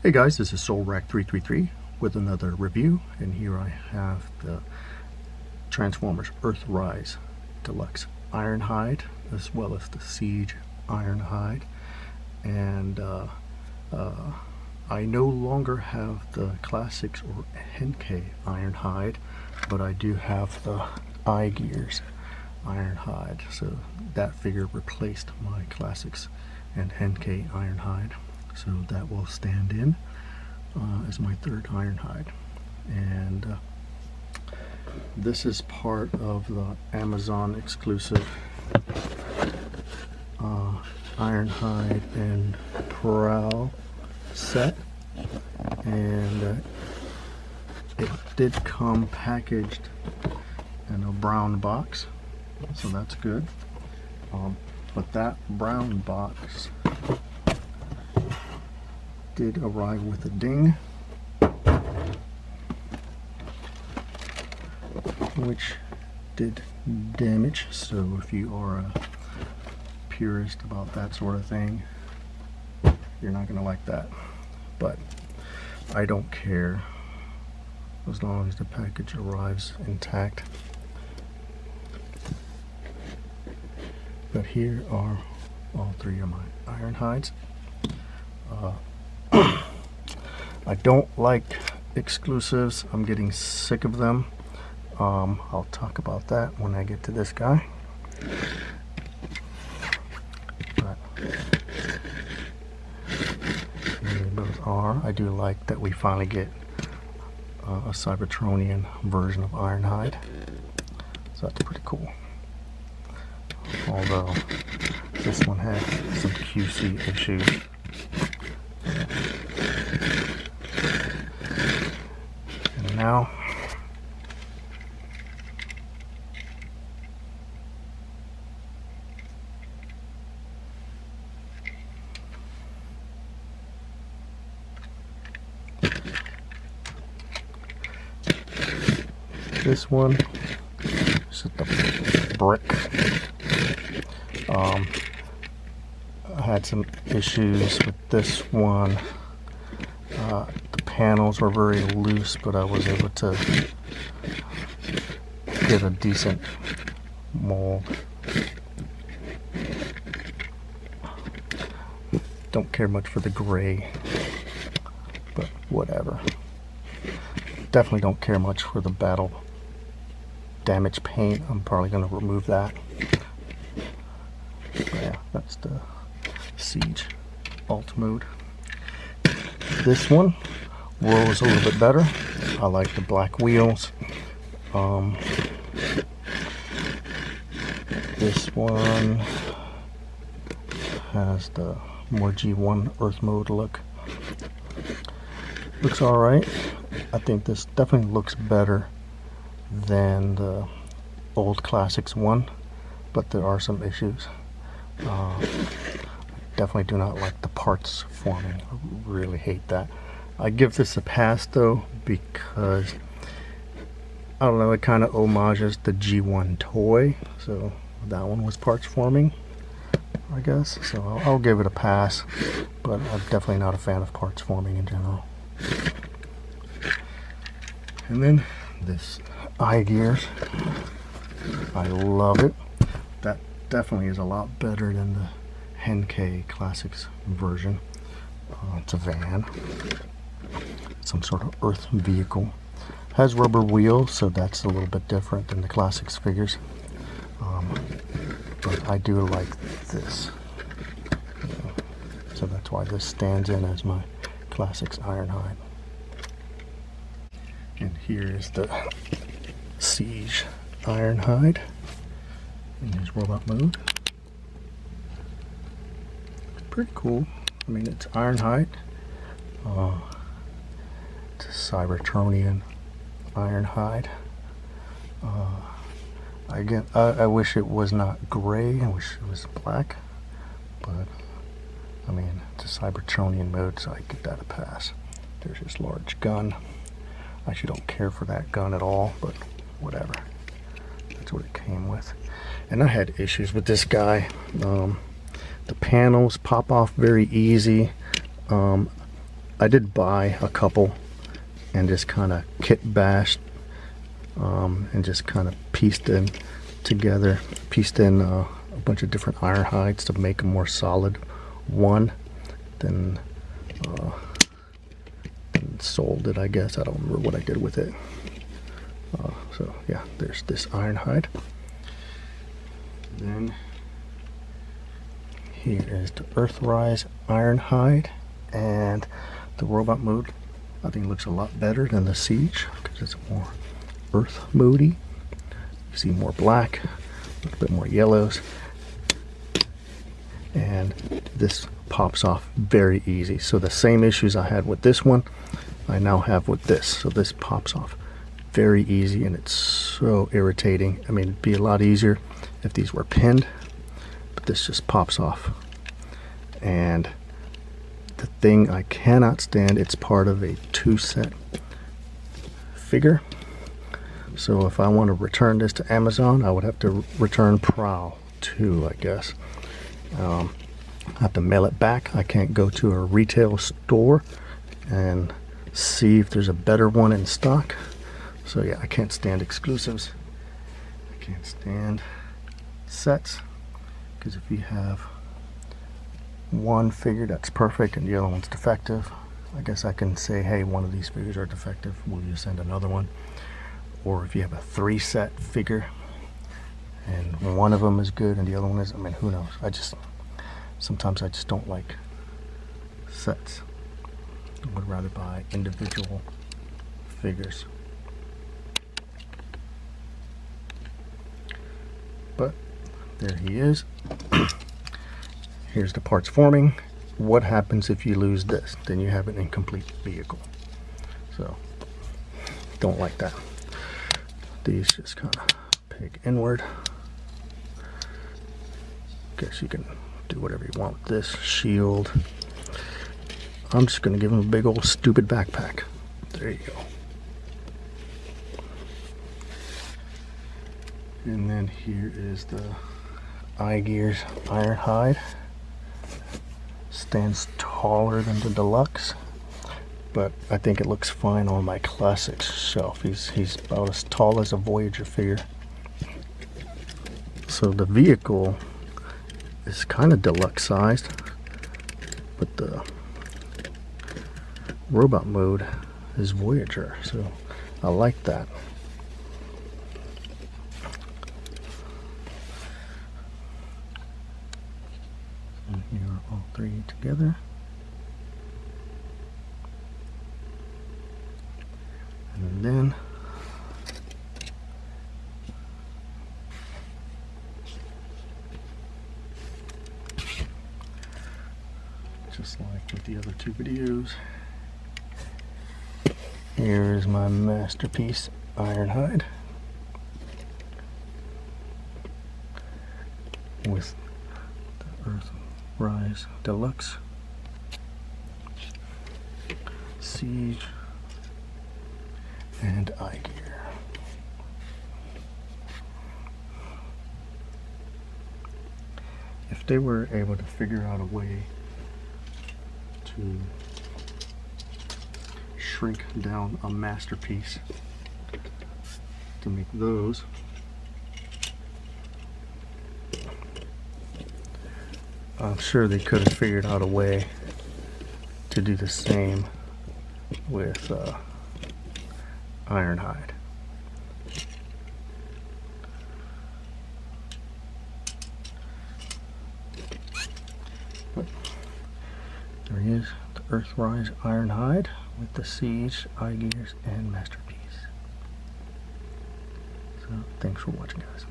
Hey guys, this is SoulRack333 with another review, and here I have the Transformers Earthrise Deluxe Ironhide as well as the Siege Ironhide, and I no longer have the Classics or Henkei Ironhide, but I do have the iGears Ironhide, so that figure replaced my Classics and Henkei Ironhide. So that will stand in as my third Ironhide, and this is part of the Amazon exclusive Ironhide and Prowl set, and it did come packaged in a brown box, so that's good. But that brown box did arrive with a ding, which did damage, so if you are a purist about that sort of thing, you're not gonna like that. But I don't care as long as the package arrives intact. But here are all three of my Ironhides. I don't like exclusives. I'm getting sick of them. I'll talk about that when I get to this guy. But both are. I do like that we finally get a Cybertronian version of Ironhide. So that's pretty cool. Although this one had some QC issues. And now this one is the brick. I had some issues with this one. The panels were very loose, but I was able to get a decent mold. Don't care much for the gray, but whatever. Definitely don't care much for the battle damage paint. I'm probably going to remove that. But yeah, that's the Siege alt mode. This one rolls a little bit better. I like the black wheels. This one has the more G1 Earth mode look. Looks alright. I think this definitely looks better than the old Classics one, but there are some issues. Definitely do not like the parts forming. I really hate that. I give this a pass though, because I don't know, it kind of homages the G1 toy, so that one was parts forming, I guess. So I'll give it a pass, but I'm definitely not a fan of parts forming in general. And then this iGears, I love it. That definitely is a lot better than the Henkei Classics version. It's a van, some sort of Earth vehicle. Has rubber wheels, so that's a little bit different than the Classics figures. But I do like this, so that's why this stands in as my Classics Ironhide. And here is the Siege Ironhide in his robot mode. Pretty cool. I mean, it's Ironhide. It's a Cybertronian Ironhide. Again, I wish it was not gray. I wish it was black. But I mean, it's a Cybertronian mode, so I give that a pass. There's this large gun. I actually don't care for that gun at all, but whatever. That's what it came with. And I had issues with this guy. The panels pop off very easy. I did buy a couple and just kind of kit bashed and just kind of pieced in a bunch of different iron hides to make a more solid one. Then sold it, I guess. I don't remember what I did with it. So yeah, there's this iron hide. Then here is the Earthrise Ironhide, and the robot mode I think looks a lot better than the Siege because it's more earth moody. You see more black, a little bit more yellows, and this pops off very easy. So the same issues I had with this one, I now have with this. So this pops off very easy, and it's so irritating. I mean, it'd be a lot easier if these were pinned, but this just pops off. And the thing I cannot stand, it's part of a 2-set figure. So if I want to return this to Amazon, I would have to return Prowl 2, I guess. I have to mail it back. I can't go to a retail store and see if there's a better one in stock. So yeah, I can't stand exclusives. I can't stand sets, because if you have one figure that's perfect and the other one's defective, I guess I can say, hey, one of these figures are defective, will you send another one? Or if you have a 3-set figure and one of them is good and the other one is, I mean, who knows? Sometimes I just don't like sets. I would rather buy individual figures. But there he is. Here's the parts forming. What happens if you lose this? Then you have an incomplete vehicle. So don't like that. These just kind of peg inward. Guess you can do whatever you want with this. Shield. I'm just going to give him a big old stupid backpack. There you go. And then here is the iGears Ironhide. Stands taller than the Deluxe, but I think it looks fine on my Classics shelf. He's about as tall as a Voyager figure. So the vehicle is kind of Deluxe sized, but the robot mode is Voyager, so I like that. And here are all three together. And then just like with the other two videos, here is my masterpiece Ironhide with the Earthrise Deluxe, Siege, and iGear. If they were able to figure out a way to shrink down a masterpiece to make those, I'm sure they could have figured out a way to do the same with Ironhide. But there he is, the Earthrise Ironhide with the Siege, iGears, and Masterpiece. So thanks for watching, guys.